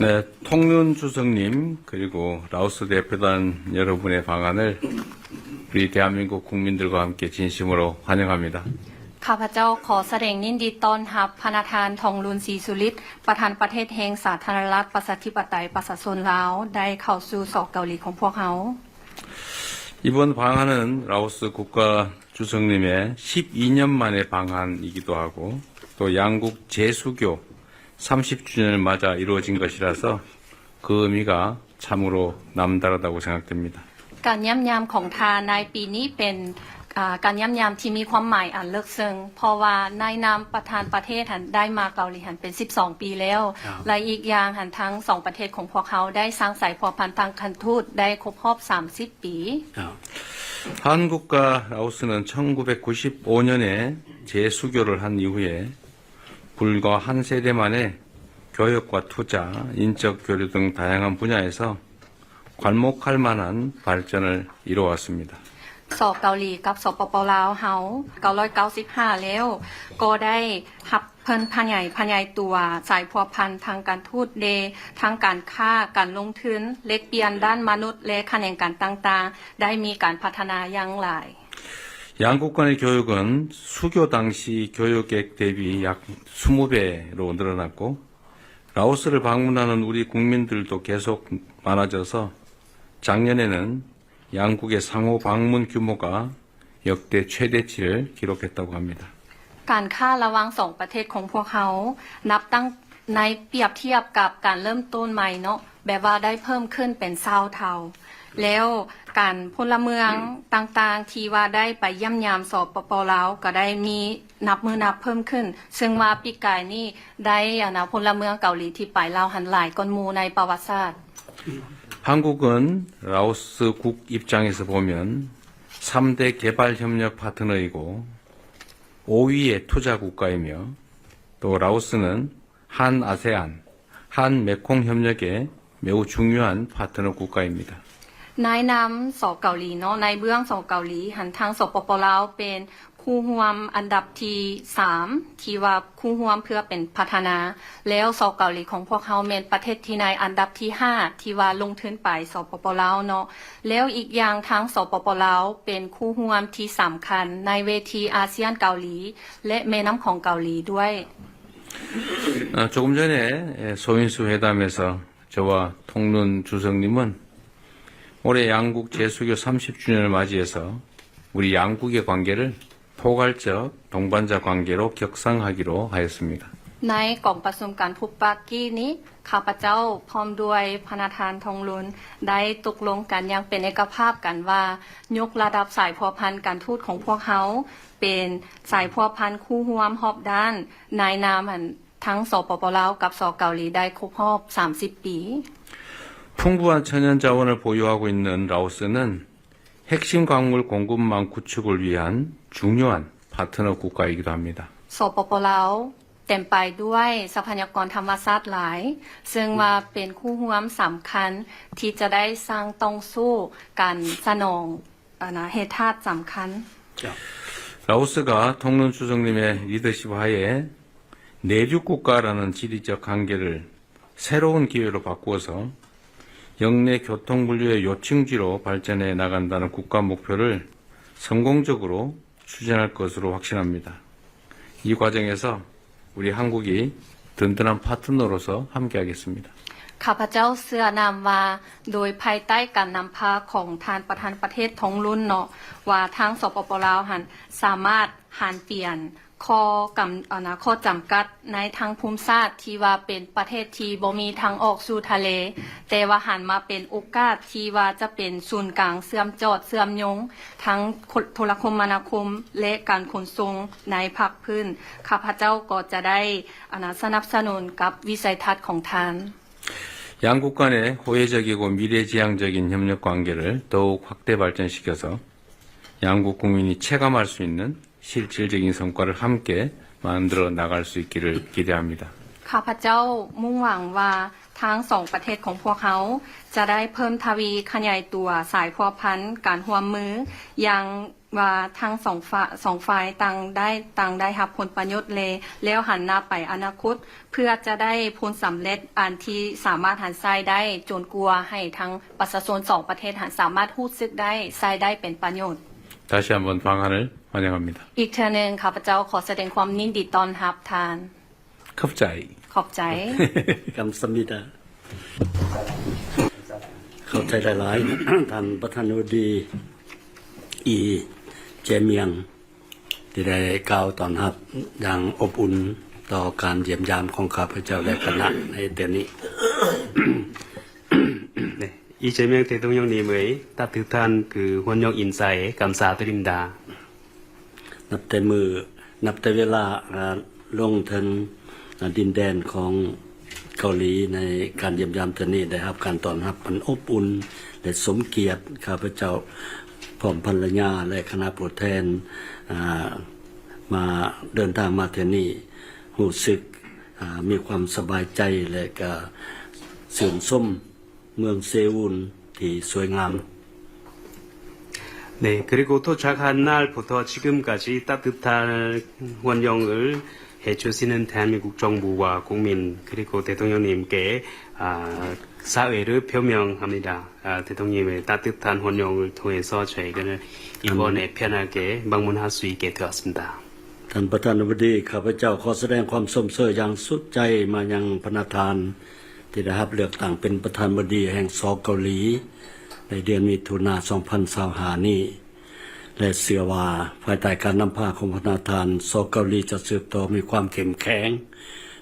네, 통륜 주석님 그리고 라오스 대표단 여러분의 방안을 우리 대한민국 국민들과 함께 진심으로 환영합니다. ข้าพเจ้าขอแสดงยินดีต้อนรับพระประธานทองลุนศรีสุฤทธิ์ประธานประเทศแห่งสาธารณรัฐประชาธิปไตยประชาชนลาวได้เข้าสู่ศอกเกาหลีของพวกเขา 이번 방안은 라오스 국가 주석님의 12년 만의 방안이기도 하고 또 양국 재수교 30주년을 맞아 이루어진 것이라서 그 의미가 참으로 남다르다고 생각됩니다. การย่ำยามของทานในปีนี้เป็นการย่ำยามที่มีความหมายอันเลิกซึ้งเพราะว่าในนามประธานประเทศหันได้มาเกาหลีหันเป็น12ปีแล้วและอีกอย่างหันทั้ง2ประเทศของพวกเขาได้สร้างสายพัวพันธ์ทางการทูตได้ครบรอบ30ปี 한국과 라오스는 1995년에 재수교를 한 이후에 불과 한 세대 만에 교역과 투자, 인적 교류 등 다양한 분야에서 괄목할 만한 발전을 이루어왔습니다. สอบเกาหลีกับสปป.ลาวเฮา995แล้วก็ได้รับเพิ่นพยายตัวสายพัวพันธ์ทางการทูตเดทางการค้าการลงทุนเล็กเปลี่ยนด้านมนุษย์และแขนงการต่างๆได้มีการพัฒนาอย่างหลาย 양국 간의 교육은 수교 당시 교육액 대비 약 20배로 늘어났고 라오스를 방문하는 우리 국민들도 계속 많아져서 작년에는 양국의 상호 방문 규모가 역대 최대치를 기록했다고 합니다. การค้าระหว่าง2ประเทศของพวกเขานับตั้งในเปรียบเทียบกับการเริ่มต้นใหม่เนาะแบบว่าได้เพิ่มขึ้นเป็น20เท่าแล้วการพลเมืองต่างๆที่ว่าได้ไปเยี่ยมยามสปป.ลาวก็ได้มีนับมือนับเพิ่มขึ้นซึ่งว่าปีกายนี้ได้พลเมืองเกาหลีที่ไปลาวหันหลายก้อนหมู่ในประวัติศาสตร์ 한국은 라오스 국 입장에서 보면 3대 개발협력 파트너이고 5위의 투자 국가이며 또 라오스는 한 아세안, 한 메콩 협력의 매우 중요한 파트너 국가입니다. ในนามสเกาหลีเนาะในเบื้องสเกาหลีหันทางสปป.ลาวเป็นคู่ร่วมอันดับที่3ที่ว่าคู่ร่วมเพื่อเป็นพัฒนาแล้วสเกาหลีของพวกเขาเป็นประเทศที่ในอันดับที่5ที่ว่าลงทุนไปสปป.ลาวเนาะแล้วอีกอย่างทางสปป.ลาวเป็นคู่ร่วมที่สำคัญในเวทีอาเซียนเกาหลีและแม่น้ำของเกาหลีด้วย 조금 전에 소인수 회담에서 저와 통륜 주석님은 올해 양국 재수교 30주년을 맞이해서 우리 양국의 관계를 포괄적 동반자 관계로 격상하기로 하였습니다. ในกล่องประชุมการพบปะกี้นี้ข้าพเจ้าพร้อมด้วยพระประธานทองลุนได้ตกลงกันอย่างเป็นเอกภาพกันว่ายกระดับสายพัวพันธ์การทูตของพวกเขาเป็นสายพัวพันธ์คู่ร่วมรอบด้านในนามทั้งสปป.ลาวกับสเกาหลีได้ครบรอบ30ปี 풍부한 천연 자원을 보유하고 있는 라오스는 핵심 광물 공급망 구축을 위한 중요한 파트너 국가이기도 합니다. สปป.ลาวเต็มไปด้วยทรัพยากรธรรมชาติหลายซึ่งว่าเป็นคู่ร่วมสำคัญที่จะได้สร้างต้องสู้การสนองเหตุธาตุสำคัญ 라오스가 통륜 주석님의 리더십 하에 내륙 국가라는 지리적 한계를 새로운 기회로 바꾸어서 영내 교통 분류의 요충지로 발전해 나간다는 국가 목표를 성공적으로 추진할 것으로 확신합니다. 이 과정에서 우리 한국이 든든한 파트너로서 함께하겠습니다. ข้าพเจ้าเชื่อนำว่าโดยภายใต้การนำพาของทานประธานประเทศทองลุนเนาะว่าทางสปป.ลาวหันสามารถหันเปลี่ยนข้อจำกัดในทางภูมิศาสตร์ที่ว่าเป็นประเทศที่บ่มีทางออกสู่ทะเลแต่ว่าหันมาเป็นโอกาสที่ว่าจะเป็นศูนย์กลางเชื่อมจอดเชื่อมโยงทั้งโทรคมนาคมและการขนส่งในภาคพื้นข้าพเจ้าก็จะได้สนับสนุนกับวิสัยทัศน์ของทาน 양국 간의 호혜적이고 미래지향적인 협력 관계를 더욱 확대 발전시켜서 양국 국민이 체감할 수 있는 실질적인 성과를 함께 만들어 나갈 수 있기를 기대합니다. ข้าพเจ้ามุ่งหวังว่าทั้ง2ประเทศของพวกเขาจะได้เพิ่มทวีขยายตัวสายพัวพันธ์การร่วมมืออย่าง ว่าทั้งสองฝ่ายต่างได้รับผลประโยชน์แล้วหันหน้าไปอนาคตเพื่อจะได้ผลสำเร็จอันที่สามารถหันใช้ได้จนกลัวให้ทั้งประชาชน2ประเทศหันสามารถรู้สึกได้ใช้ได้เป็นประโยชน์ 다시 한번 방한을 환영합니다. อีกเทื่อนึงข้าพเจ้าขอแสดงความยินดีต้อนรับทาน 컵자이. ขอบใจ 감사합니다. เข้าใจหลายๆ ท่านประธานาธิบดีอีเจเมียงที่ได้กล่าวตอนรับอย่างอบอุ่นต่อการเยี่ยมยามของข้าพเจ้าและคณะในเดือนนี้ 네, 이재명 대통령님의 따뜻한 그 환영 인사에 감사드립니다. นับแต่เวลาลงถึงดินแดนของเกาหลีในการเยี่ยมยามเทื่อนี้ได้รับการต้อนรับอันอบอุ่นและสมเกียรติข้าพเจ้าพร้อมภรรยาและคณะผู้แทนมาเดินทางมาเทื่อนี้รู้สึกมีความสบายใจและก็ชื่นชมเมืองเซอุลที่สวยงาม 네, 그리고 도착한 날부터 지금까지 따뜻한 환영을 해주시는 대한민국 정부와 국민 그리고 대통령님께 사회를 표명합니다. 대통령님의 따뜻한 환영을 통해서 저희는 이번에 편하게 방문할 수 있게 되었습니다. ท่านประธานาธิบดีข้าพเจ้าขอแสดงความสมเสยอย่างสุดใจมายังพระประธานที่ได้รับเลือกตั้งเป็นประธานาธิบดีแห่งสเกาหลีในเดือนมิถุนายน 2025 นี้และเชื่อว่าภายใต้การนำพาของพระประธานสเกาหลีจะสืบต่อมีความเข้มแข็ง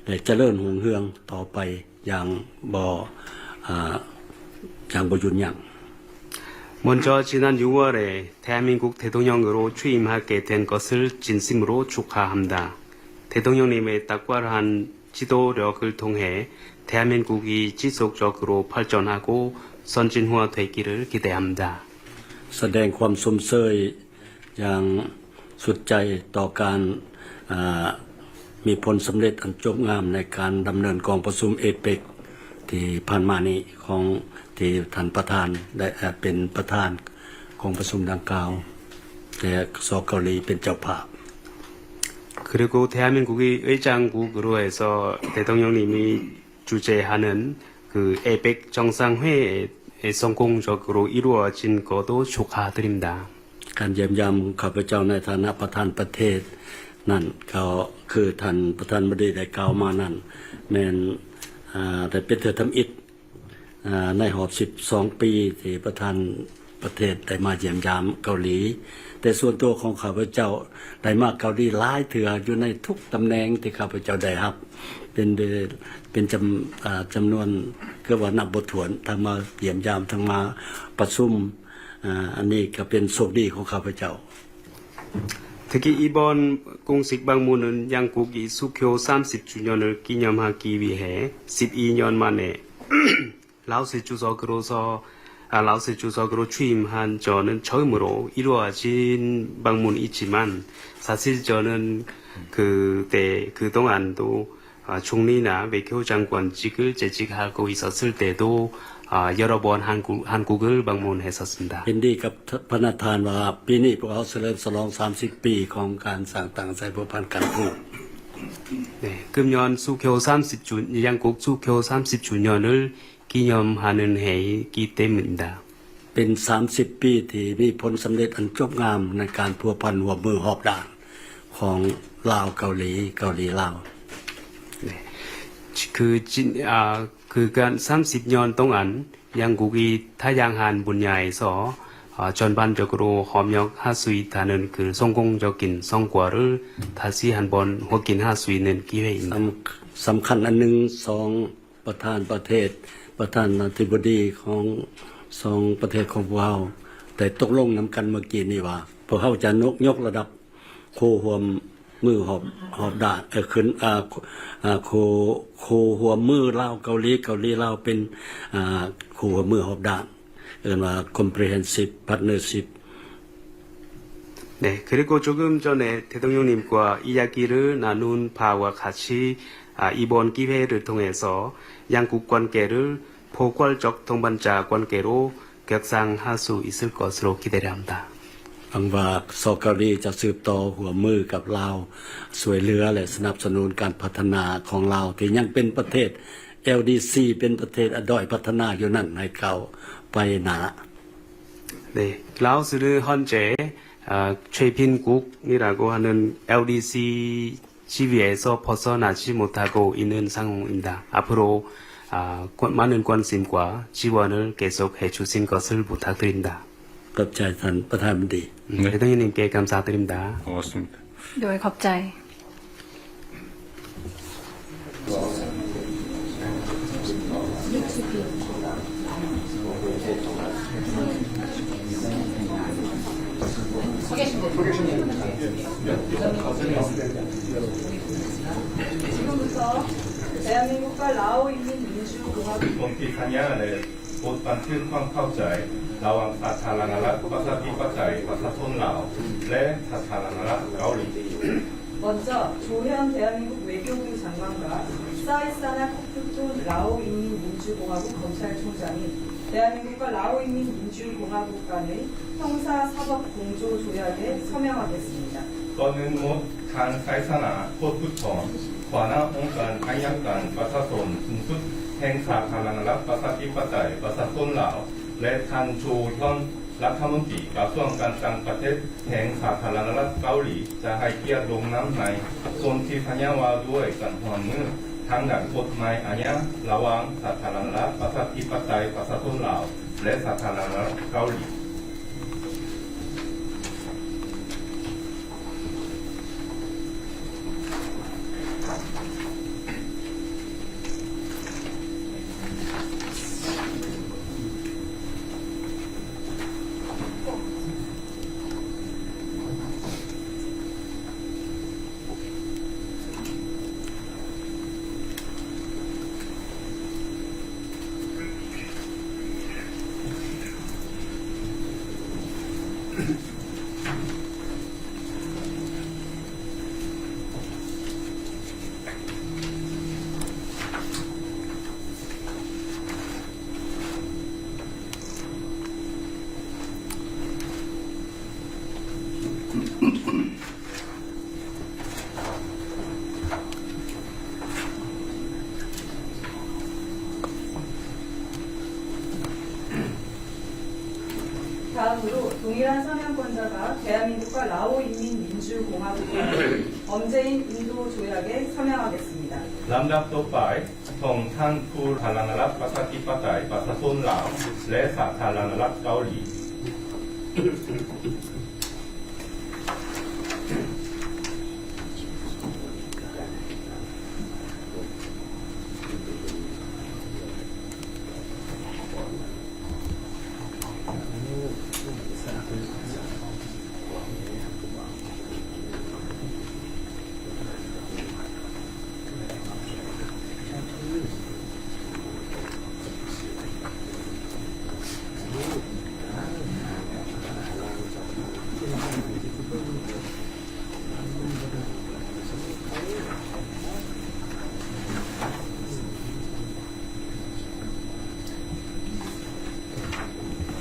และเจริญรุ่งเรืองต่อไปอย่างบ่หยุดยั้ง 먼저 지난 6월에 대한민국 대통령으로 취임하게 된 것을 진심으로 축하합니다. 대통령님의 탁월한 지도력을 통해 대한민국이 지속적으로 발전하고 선진화되기를 기대합니다. แสดงความสมเสยอย่างสุดใจต่อการมีผลสำเร็จอันจบงามในการดำเนินกองประชุมเอเปกที่ผ่านมานี้ของที่ท่านประธานได้เป็นประธานของประชุมดังกล่าวแต่สเกาหลีเป็นเจ้าภาพ 그리고 대한민국이 의장국으로 해서 대통령님이 주재하는 그 에펙 정상회에 성공적으로 이루어진 것도 축하드립니다. การเยี่ยมยามของข้าพเจ้าในฐานะประธานประเทศนั่นก็คือท่านประธานบดีได้กล่าวมานั่นแม่นได้เป็นเทื่อทำอิฐในหอบ12 ปีที่ประธานประเทศได้มาเยี่ยมยามเกาหลีแต่ส่วนตัวของข้าพเจ้าได้มาเกาหลีหลายเทื่ออยู่ในทุกตำแหน่งที่ข้าพเจ้าได้รับเป็นจำนวนก็ว่านับบ่ถ้วนทั้งมาเยี่ยมยามทั้งมาประชุมอันนี้ก็เป็นโชคดีของข้าพเจ้า 특히 이번 공식 방문은 양국이 수교 30주년을 기념하기 위해 12년 만에 라오스 주석으로 취임한 저는 처음으로 이루어진 방문이지만 사실 저는 그동안도 총리나 외교장관직을 재직하고 있었을 때도 여러 번 한국을 방문했었습니다. เห็นดีกับพระประธานว่าปีนี้พวกเราเฉลิมฉลอง30 ปีของการสร้างตั้งใจผูกพันกันทูต 네, 금년 양국 수교 30주년을 기념하는 해이기 때문입니다. เป็น30 ปีที่มีผลสำเร็จอันจบงามในการพัวพันหัวมือหอบด่านของลาวเกาหลีลาว 네. 그간 30년 동안 양국이 다양한 분야에서 전반적으로 협력할 수 있다는 그 성공적인 성과를 다시 한번 확인할 수 있는 기회입니다. สำคัญอันหนึ่ง2ประธานประเทศประธานาธิบดีของ2ประเทศของพวกเราแต่ตกลงนำกันเมื่อกี้นี้ว่าพวกเราจะยกระดับโคหัวมือหอบด่านขึ้นโคหัวมือลาวเกาหลีลาวเป็นโคหัวมือหอบด่านเรียกว่า comprehensive partnership 네, 그리고 조금 전에 대통령님과 이야기를 나눈 바와 같이 이번 기회를 통해서 양국 관계를 포괄적 동반자 관계로 격상할 수 있을 것으로 기대합니다. อังว่าซอเกาหลีจะสืบต่อหัวมือกับลาวสวยเหลือและสนับสนุนการพัฒนาของลาวที่ยังเป็นประเทศ LDC เป็นประเทศอด้อยพัฒนาอยู่นั่นให้เขาไปหนา 네, 라오스는 현재 최빈국이라고 하는 LDC 지위에서 벗어나지 못하고 있는 상황입니다. 앞으로 많은 관심과 지원을 계속해 주신 것을 부탁드립니다. กับใจท่านประธานบดี 대통령님께 감사드립니다. 고맙습니다. โดยขอบใจ 지금부터 대한민국과 라오 인민민주공화국 ผมที่ทัญญาเลยบทบันทึกความเข้าใจระหว่างสาธารณรัฐประชาธิปไตยประชาชนลาวและสาธารณรัฐเกาหลี 먼저 조현 대한민국 외교부 장관과 사이사나 코프톤 라오 인민민주공화국 검찰총장이 대한민국과 라오 인민민주공화국 간의 형사사법 공조 조약에 서명하겠습니다. ก่อนอื่นหมดทางไซสนาโคตรพุทธรหัวหน้าองค์การอัยการประชาชนสูงสุดแห่งสาธารณรัฐประชาธิปไตยประชาชนลาวและท่านโชยอนรัฐมนตรีกระทรวงการต่างประเทศแห่งสาธารณรัฐเกาหลีจะให้เกียรติลงนามในส่วนที่ทัญญาว่าด้วยการร่วมมือทางด้านกฎหมายอาญาระหว่างสาธารณรัฐประชาธิปไตยประชาชนลาวและสาธารณรัฐเกาหลี 다음으로 동일한 서명권자가 대한민국과 라오 인민민주공화국 간의 범죄인 인도 조약에 서명하겠습니다. ลำดับต่อไปของท่านผู้สาธารณรัฐประชาธิปไตยประชาชนลาวและสาธารณรัฐเกาหลี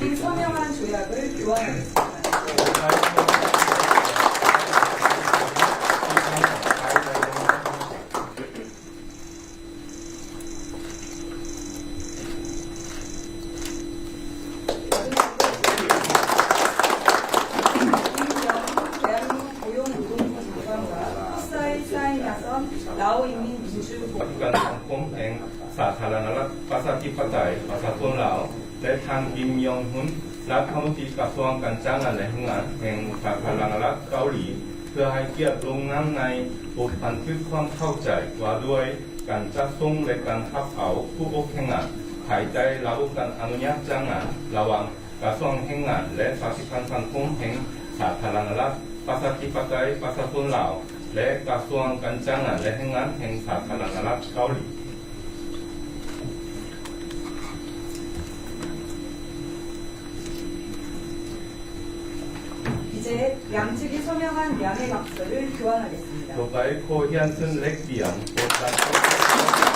이 서명한 조약을 교환하겠습니다. 대한민국 고용노동부 장관과 흡사에 사인하선 라오 인민민주공화국 การสังคมแห่งสาธารณรัฐประชาธิปไตยประชาชนลาวและทางกิมยองฮุนรัฐมนตรีกระทรวงการจ้างงานและแรงงานแห่งสาธารณรัฐเกาหลีเพื่อให้เกียรติลงนามในบทบันทึกความเข้าใจว่าด้วยการจัดส่งและการรับเอาผู้อบแรงงานภายใต้ระบบการอนุญาตจ้างงานระหว่างกระทรวงแรงงานและสาธารณสังคมแห่งสาธารณรัฐประชาธิปไตยประชาชนลาวและกระทรวงการจ้างงานและแรงงานแห่งสาธารณรัฐเกาหลี 이제 양측이 서명한 양해각서를 교환하겠습니다. ต่อไปโคเฮียนซึ่งเล็กเดียมบทบันทึก 김영훈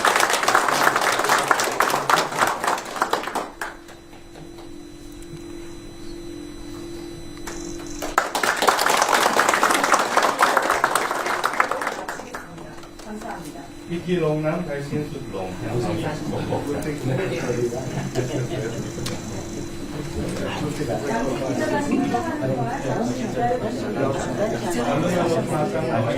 พิธีลงน้ำไทยสิ้นสุดลงอย่างที่ผมบอกไป 양측 기자가 소명하는 동안 잠시 기다려 주시기 바랍니다.